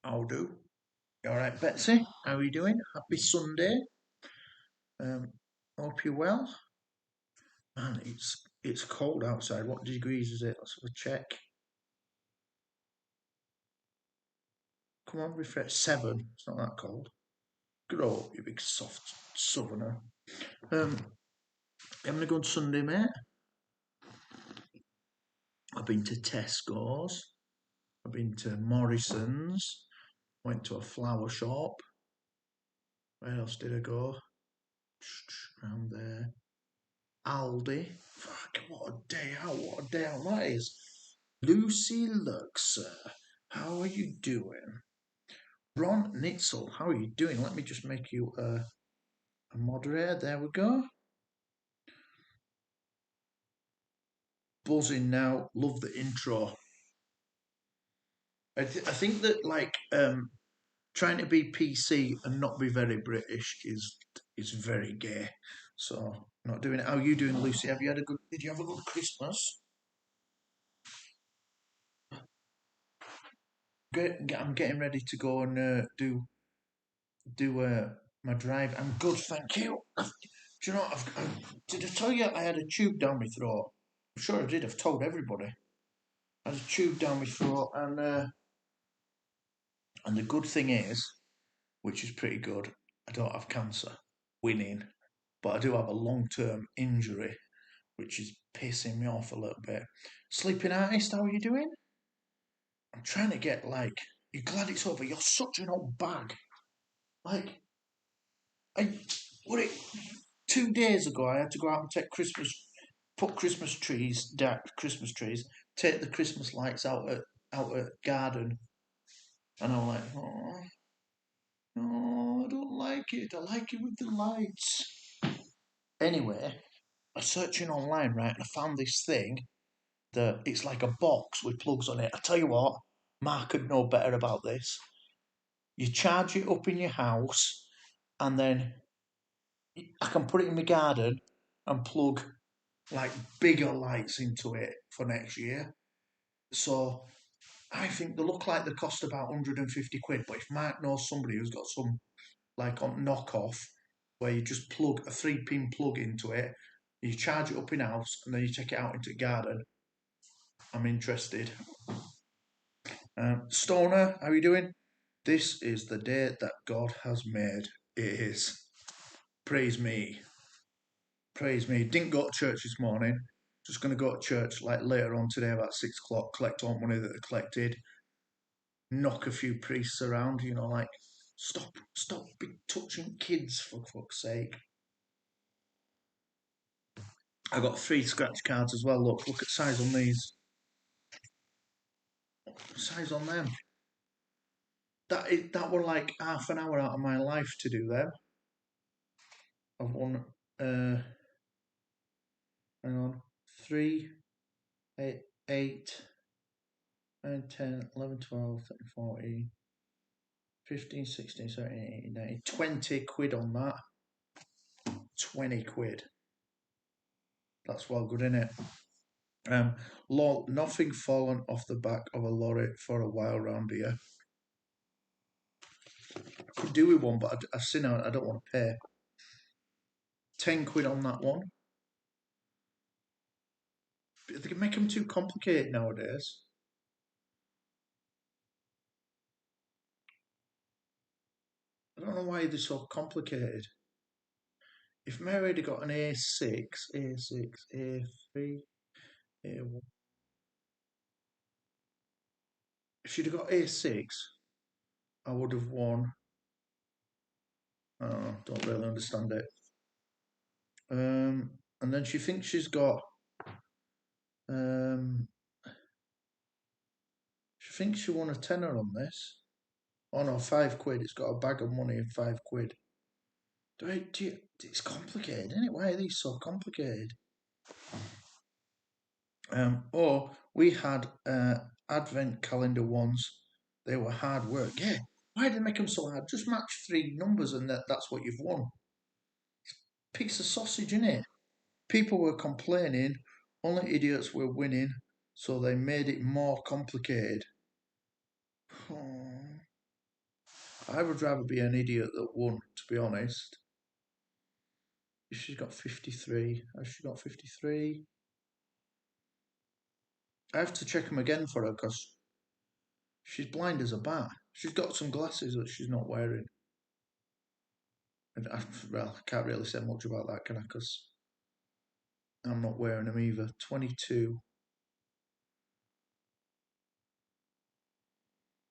I'll do. You all right, Betsy? How are you doing? Happy Sunday. Hope you're well. Man, it's cold outside. What degrees is it? Let's have a check. Come on, refresh. 7. It's not that cold. Grow up, you big soft southerner. Um, having a good Sunday, mate. I've been to Tesco's. I've been to Morrison's. Went to a flower shop. Where else did I go? Around there. Aldi. Fuck, what a day out, what a day out that is. Lucy Luxor, how are you doing? Ron Nitzel, how are you doing? Let me just make you a moderator. There we go. Buzzing now. Love the intro. I think that trying to be PC and not be very British is very gay. So not doing it. How are you doing, Lucy? Did you have a good Christmas? I'm getting ready to go and do my drive. I'm good, thank you. Do you know? Did I tell you I had a tube down my throat? I'm sure I did. I've told everybody. I had a tube down my throat, and the good thing is, which is pretty good, I don't have cancer. Winning, but I do have a long-term injury, which is pissing me off a little bit. Sleeping artist, how are you doing? I'm trying to get like. You're glad it's over. You're such an old bag. Like I, what it 2 days ago, I had to go out and put Christmas trees, dark Christmas trees, take the Christmas lights out at garden, and I'm like, oh, no, I don't like it. I like it with the lights. Anyway, I was searching online, right, and I found this thing that it's like a box with plugs on it. I tell you what, Mark could know better about this. You charge it up in your house, and then I can put it in my garden and plug like bigger lights into it for next year. So I think they look like they cost about 150 quid. But if Mark knows somebody who's got some like on knockoff where you just plug a 3-pin plug into it, you charge it up in house, and then you take it out into the garden, I'm interested. Stoner, how are you doing? This is the day that God has made. It is. Praise me. Praise me. Didn't go to church this morning. Just going to go to church like later on today about 6 o'clock, collect all money that I collected, knock a few priests around, like stop touching kids for fuck's sake. I got 3 scratch cards as well. Look at size on these. Size on them. That were like half an hour out of my life to do them. I've won. Hang on. 3, 8, 8, 9, 10, 11, 12, 13, 14, 15, 16, 17, 18, 19, 20 quid on that. 20 quid. That's well good, isn't it? Nothing fallen off the back of a lorry for a while round here. I could do with one, but I've seen I don't want to pay. 10 quid on that one. They can make them too complicated nowadays. I don't know why they're so complicated. If Mary had got an A6, A3, A1. If she'd have got A6, I would have won. I don't really understand it. And then she thinks she's got. She thinks she won a tenner on this. Oh no, 5 quid. It's got a bag of money and 5 quid. It's complicated, isn't it? Why are these so complicated? We had advent calendar ones. They were hard work. Yeah. Why did they make them so hard? Just match 3 numbers and that's what you've won. Piece of sausage, innit? People were complaining. Only idiots were winning, so they made it more complicated. Oh. I would rather be an idiot that won, to be honest. If she's got 53, has she got 53? I have to check them again for her because she's blind as a bat. She's got some glasses that she's not wearing. And well, I can't really say much about that, can I? Because I'm not wearing them either. 22.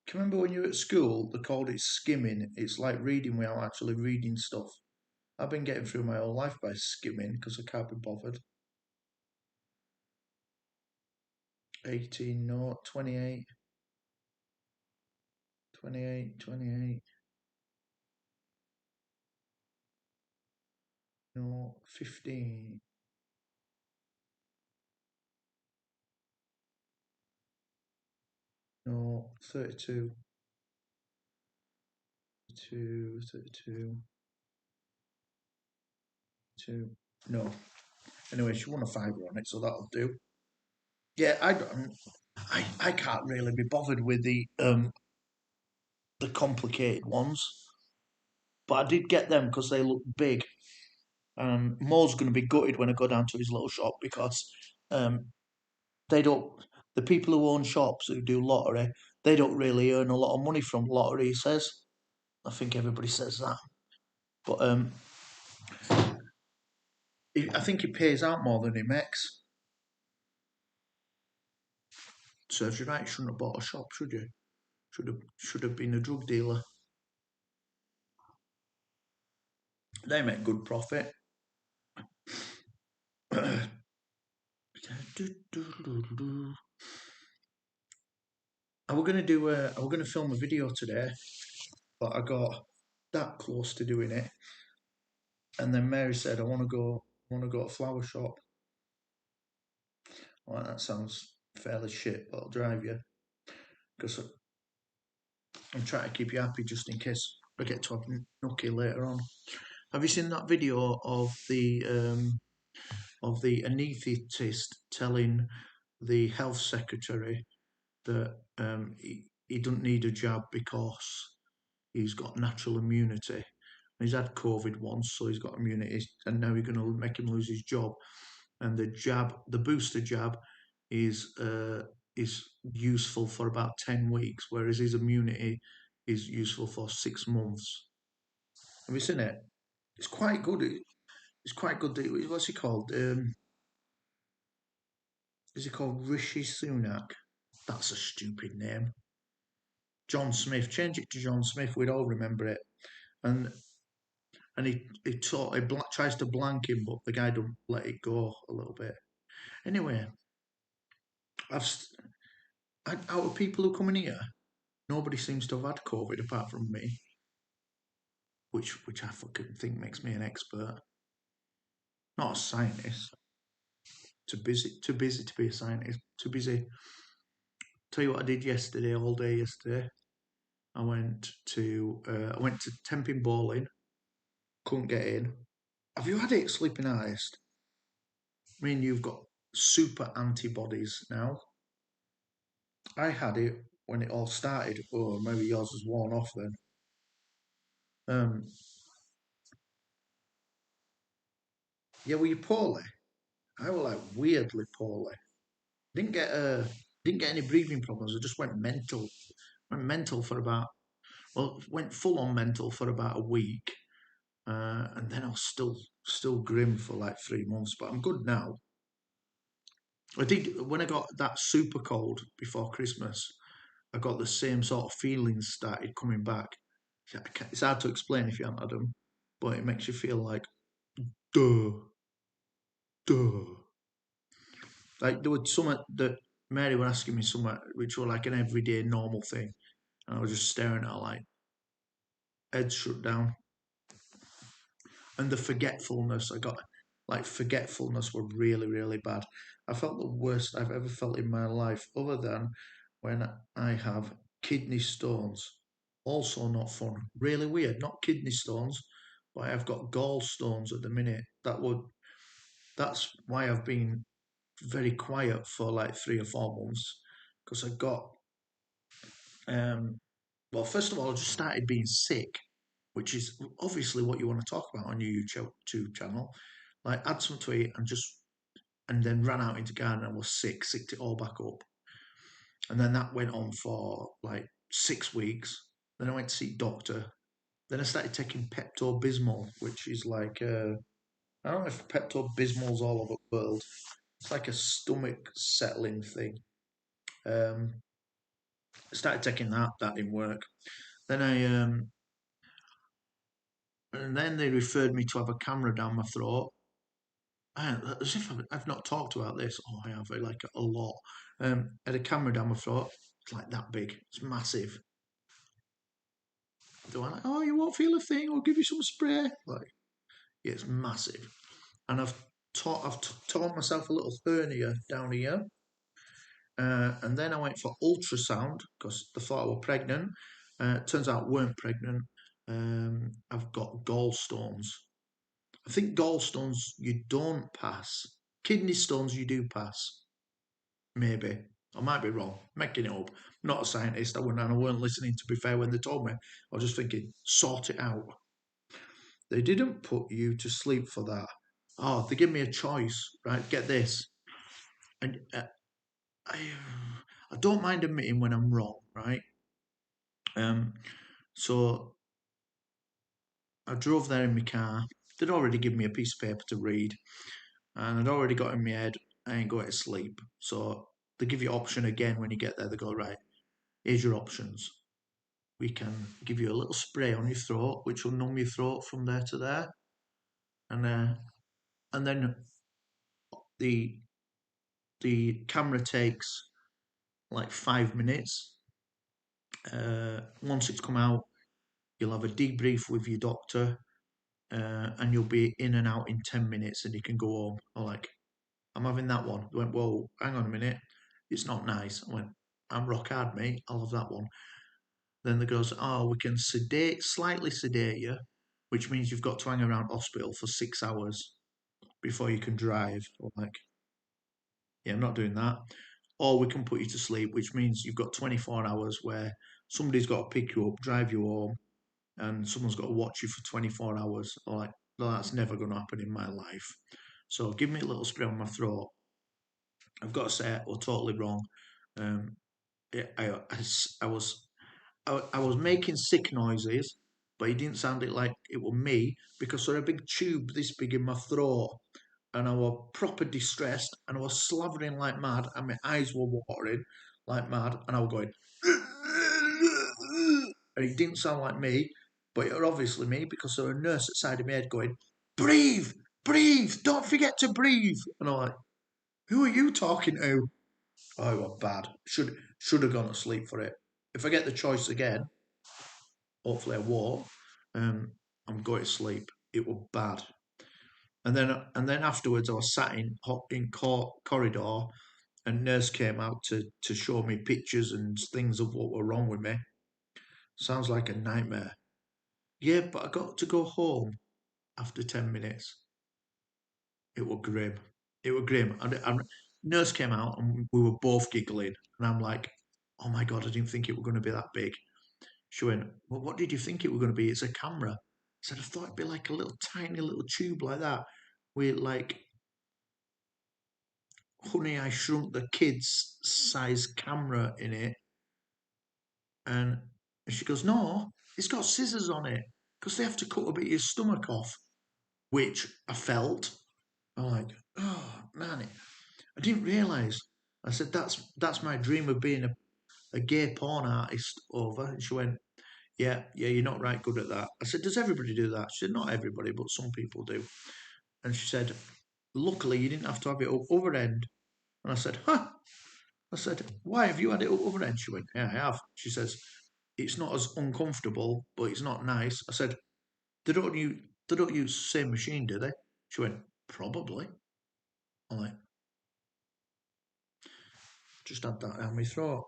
Can you remember when you were at school, they called it skimming? It's like reading without actually reading stuff. I've been getting through my whole life by skimming because I can't be bothered. 18, no, 28, 28, 28, no, 15, no, 32, 32, 32, 2, no. Anyway, she won a fiver on it, so that'll do. Yeah, I can't really be bothered with the complicated ones, but I did get them because they look big. Mo's going to be gutted when I go down to his little shop because um, they don't. The people who own shops who do lottery, they don't really earn a lot of money from lottery. He says. I think everybody says that, but I think he pays out more than he makes. Serves you right. You shouldn't have bought a shop, should you? Should have been a drug dealer. They make good profit. I were gonna do I were gonna film a video today, but I got that close to doing it, and then Mary said, I want to go to a flower shop." Well, that sounds fairly shit, but I'll drive you because I'm trying to keep you happy just in case I get to have Nookie later on. Have you seen that video of the anaesthetist telling the health secretary that he doesn't need a jab because he's got natural immunity? He's had COVID once, so he's got immunity, and now you're going to make him lose his job. And the booster jab, is useful for about 10 weeks, whereas his immunity is useful for 6 months. Have you seen it? It's quite good. It's quite good. What's he called? Is he called Rishi Sunak? That's a stupid name. John Smith. Change it to John Smith. We'd all remember it. And he tries to blank him, but the guy don't let it go a little bit. Anyway, I've out of people who come in here, nobody seems to have had COVID apart from me, which I fucking think makes me an expert. Not a scientist. Too busy to be a scientist. Too busy. Tell you what I did yesterday, all day yesterday. I went to Temping Bowling. Couldn't get in. Have you had it, sleeping artist? I mean, you've got super antibodies now. I had it when it all started. Oh, maybe yours has worn off then. Um, yeah, were you poorly? I was like weirdly poorly. Didn't get didn't get any breathing problems. I just went mental. Went mental for about went full on mental for about a week, and then I was still grim for like 3 months. But I'm good now. I did when I got that super cold before Christmas. I got the same sort of feelings started coming back. It's hard to explain if you haven't had them, but it makes you feel like duh, duh. Like there was something that Mary were asking me something which were like an everyday normal thing, and I was just staring at her like head shut down. And the forgetfulness I got, like forgetfulness, were really really bad. I felt the worst I've ever felt in my life, other than when I have kidney stones. Also not fun. Really weird. Not kidney stones, but I've got gallstones at the minute. That's why I've been very quiet for like 3 or 4 months because I got um Well, first of all, I just started being sick, which is obviously what you want to talk about on your YouTube channel. Like, had some to eat and then ran out into garden and was sick, sicked it all back up. And then that went on for like 6 weeks. Then I went to see doctor. Then I started taking Pepto Bismol, which is like I don't know if Pepto Bismol's all over the world. It's like a stomach settling thing. I started taking that. That didn't work. Then I and then they referred me to have a camera down my throat. As if I've not talked about this. Oh, I have. I like it a lot. I had a camera down my throat. It's like that big. It's massive. They're like, oh, you won't feel a thing. I'll give you some spray. Like, yeah, it's massive. And I've torn myself a little hernia down here. And then I went for ultrasound because they thought I was pregnant. Turns out I weren't pregnant. I've got gallstones. I think gallstones you don't pass. Kidney stones you do pass. Maybe. I might be wrong. Making it up. I'm not a scientist. I weren't listening, to be fair, when they told me. I was just thinking, sort it out. They didn't put you to sleep for that. Oh, they give me a choice, right? Get this. And I, I don't mind admitting when I'm wrong, right? Um, so I drove there in my car. They'd already given me a piece of paper to read, and I'd already got in my head, I ain't going to sleep. So they give you option again when you get there. They go, right, here's your options. We can give you a little spray on your throat, which will numb your throat from there to there, and then the the camera takes like 5 minutes. Once it's come out, you'll have a debrief with your doctor, and you'll be in and out in 10 minutes, and you can go home. I'm like, I'm having that one. They went, whoa, hang on a minute, it's not nice. I went, I'm rock hard, mate. I'll have that one. Then they goes, oh, we can slightly sedate you, which means you've got to hang around hospital for 6 hours before you can drive. I'm like, yeah, I'm not doing that. Or we can put you to sleep, which means you've got 24 hours where somebody's got to pick you up, drive you home, and someone's got to watch you for 24 hours. I'm like, no, that's never going to happen in my life. So give me a little spray on my throat. I've got to say, I was totally wrong. Um, I was I was making sick noises, but it didn't sound like it was me because there was a big tube this big in my throat, and I was proper distressed, and I was slavering like mad, and my eyes were watering like mad, and I was going, and it didn't sound like me, but it was obviously me because there was a nurse at the side of my head going, breathe, breathe, don't forget to breathe, and I'm like, who are you talking to? Oh, it was bad. Should have gone to sleep for it. If I get the choice again, hopefully I won't. Um, I'm going to sleep. It was bad. And then afterwards, I was sat in corridor, and nurse came out to show me pictures and things of what were wrong with me. Sounds like a nightmare. Yeah, but I got to go home after 10 minutes. It was grim. It was grim. And nurse came out, and we were both giggling, and I'm like, "Oh my god, I didn't think it was going to be that big." She went, well, what did you think it was going to be? It's a camera. I said, I thought it'd be like a little tiny little tube like that with like Honey, I Shrunk the Kids size camera in it. And she goes, no, it's got scissors on it because they have to cut a bit of your stomach off, which I felt. I'm like, oh man, I didn't realise. I said, that's my dream of being a gay porn artist over. And she went, yeah, you're not right good at that. I said, does everybody do that? She said, not everybody, but some people do. And she said, luckily you didn't have to have it up over end. And I said, huh? I said, why have you had it up over end? She went, yeah, I have. She says, it's not as uncomfortable, but it's not nice. I said, they don't use the same machine, do they? She went, probably. I'm like, just had that down my throat.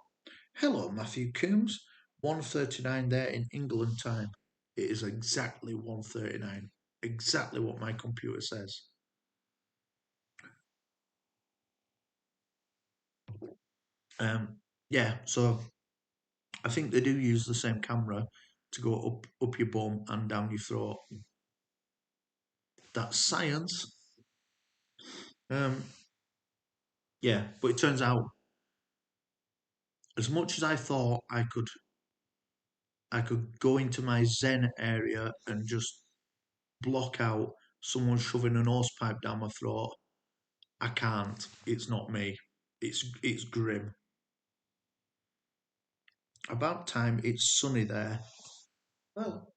Hello, Matthew Coombs. 1:39 there in England time. It is exactly 1:39. Exactly what my computer says. Um, yeah, so I think they do use the same camera to go up your bum and down your throat. That's science. Um, yeah, but it turns out, as much as I thought I could go into my Zen area and just block out someone shoving an hose pipe down my throat. I can't. It's not me. It's grim. About time it's sunny there. Well,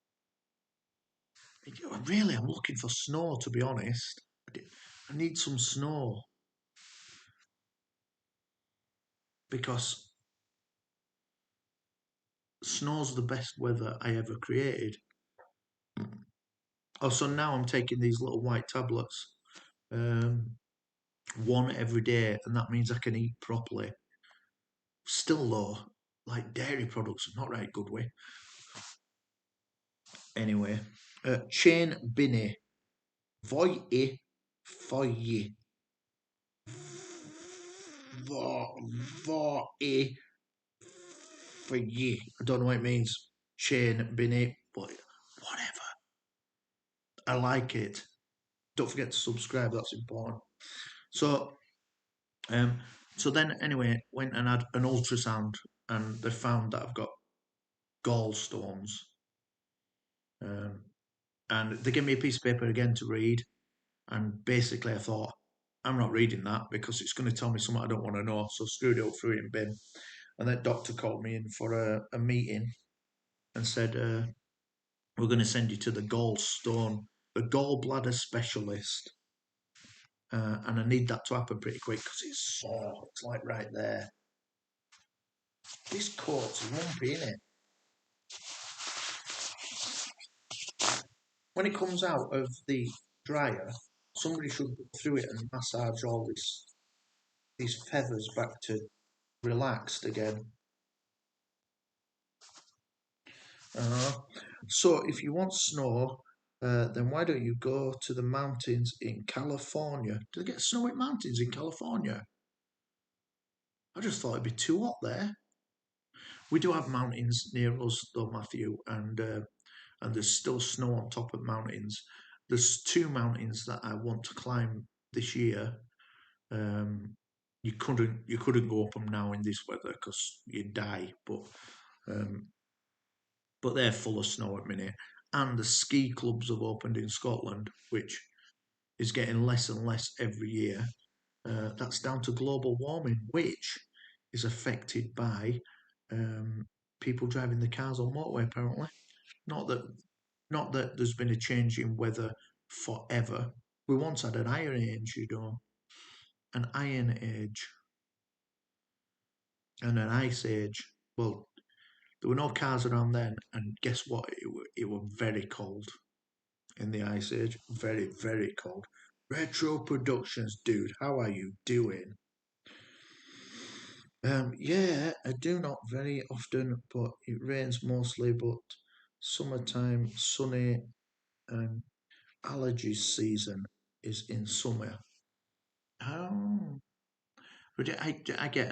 really, I'm looking for snow. To be honest, I need some snow because snow's the best weather I ever created. Oh, so now I'm taking these little white tablets, um, one every day, and that means I can eat properly. Still though, like dairy products, not right good way. Anyway, chain binny, voi foi, voi for ye. I don't know what it means. Chain binny, but whatever. I like it. Don't forget to subscribe. That's important. So, um, so then anyway, went and had an ultrasound, and they found that I've got gallstones. Um, and they gave me a piece of paper again to read, and basically I thought, I'm not reading that because it's going to tell me something I don't want to know. So screwed it up, threw it in bin. And then doctor called me in for a meeting and said, we're going to send you to the gallbladder specialist. And I need that to happen pretty quick because it's sore. It's like right there. This coat's lumpy, isn't it? When it comes out of the dryer, somebody should go through it and massage all these feathers back to relaxed again. Uh, so if you want snow, then why don't you go to the mountains in California? Do they get snow in mountains in California? I just thought it'd be too hot there. We do have mountains near us though, Matthew, and there's still snow on top of mountains. There's two mountains that I want to climb this year. Um, you couldn't go up them now in this weather because you'd die. Um, but they're full of snow at the minute. And the ski clubs have opened in Scotland, which is getting less and less every year. That's down to global warming, which is affected by um, people driving the cars on motorway. Apparently, not that not that there's been a change in weather forever. We once had an iron age, an iron age and an ice age. Well, there were no cars around then, and guess what? It were very cold in the ice age. Very, very cold. Retro Productions, dude, how are you doing? Yeah, I do not very often, but it rains mostly. But summertime, sunny, and allergies season is in summer. Oh, I get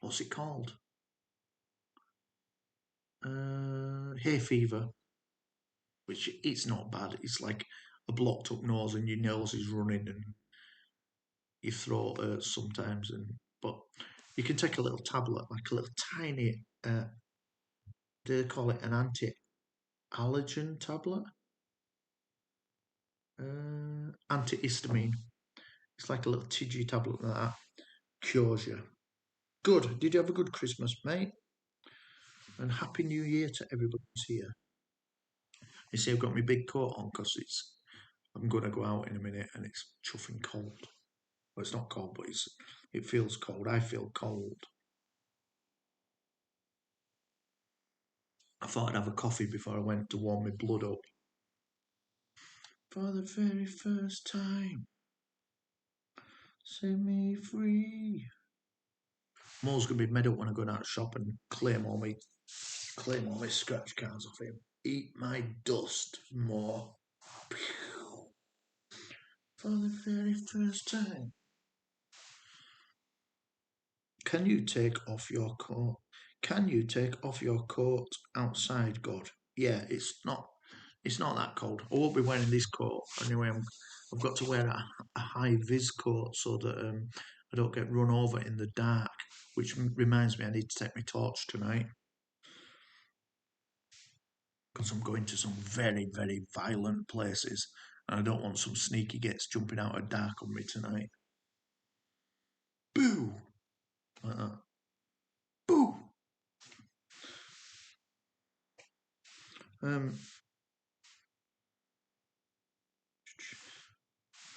what's it called? Hay fever, which it's not bad. It's like a blocked up nose and your nose is running and your throat hurts sometimes. And but you can take a little tablet, like a little tiny. They call it an anti-allergen tablet, antihistamine. It's like a little TG tablet like that cures you. Good. Did you have a good Christmas, mate? And Happy New Year to everybody who's here. You see, I've got my big coat on because I'm going to go out in a minute and it's chuffing cold. Well, it's not cold, but it feels cold. I feel cold. I thought I'd have a coffee before I went to warm my blood up. For the very first time, set me free. Mo's gonna be made up when I go down to shop and claim all my scratch cards off him. Eat my dust, Mo. For the very first time. Can you take off your coat? Can you take off your coat outside, God? Yeah, it's not that cold. I won't be wearing this coat anyway. I've got to wear a high vis coat so that I don't get run over in the dark. Which reminds me, I need to take my torch tonight because I'm going to some very, very violent places, and I don't want some sneaky gets jumping out of dark on me tonight. Boo! Like that. Boo! Um,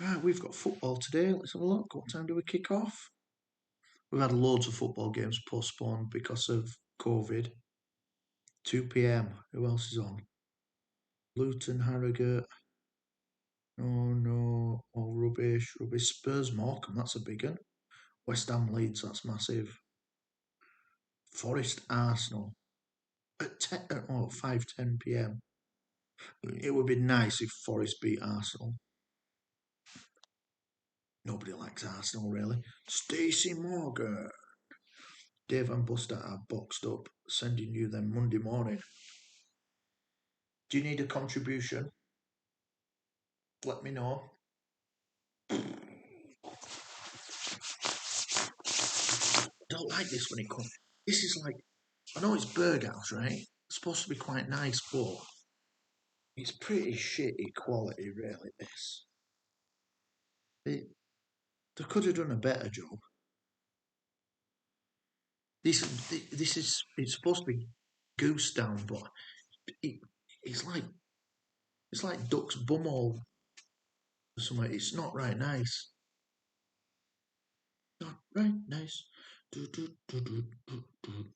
right, we've got football today. Let's have a look. What time do we kick off? We've had loads of football games postponed because of COVID. 2 p.m. Who else is on? Luton, Harrogate. Oh no. Oh, rubbish. Rubbish. Spurs, Morecambe. That's a big one. West Ham, Leeds. That's massive. Forest, Arsenal. At 5:10 p.m. It would be nice if Forest beat Arsenal. Nobody likes Arsenal, really. Stacey Morgan. Dave and Buster are boxed up, sending you them Monday morning. Do you need a contribution? Let me know. I don't like this when it comes. This is like, I know it's Berghaus, right? It's supposed to be quite nice, but it's pretty shitty quality, really. They, they could have done a better job. This, this is, it's supposed to be goose down, but it, it's like, it's like duck's bumhole or something. It's not right nice. Not right nice. Do, do, do, do, do, do.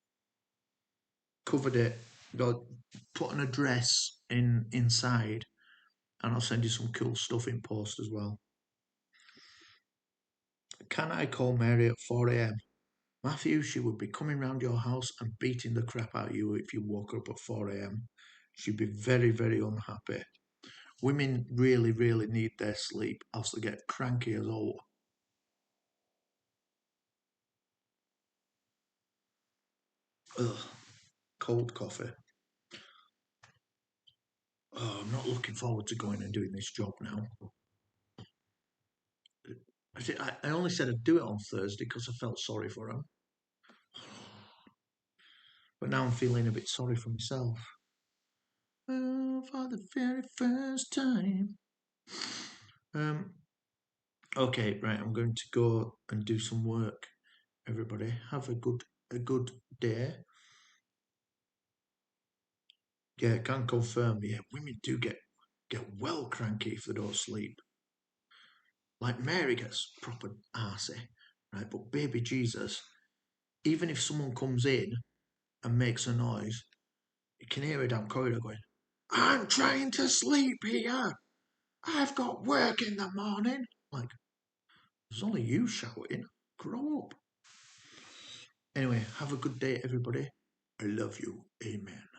Covered it. Got put an address inside, and I'll send you some cool stuff in post as well. Can I call Mary at 4 a.m.? Matthew, she would be coming round your house and beating the crap out of you if you woke her up at 4 a.m. She'd be very, very unhappy. Women really, really need their sleep, else they get cranky as all. Ugh, cold coffee. Oh, I'm not looking forward to going and doing this job now. I only said I'd do it on Thursday because I felt sorry for him. But now I'm feeling a bit sorry for myself. Oh, for the very first time. Okay, right, I'm going to go and do some work. Everybody, have a good day. Yeah, can confirm. Yeah, women do get well cranky if they don't sleep. Like Mary gets proper arsey, right? But baby Jesus, even if someone comes in and makes a noise, you can hear her down corridor going, "I'm trying to sleep here. I've got work in the morning." Like, there's only you shouting. Grow up. Anyway, have a good day, everybody. I love you. Amen.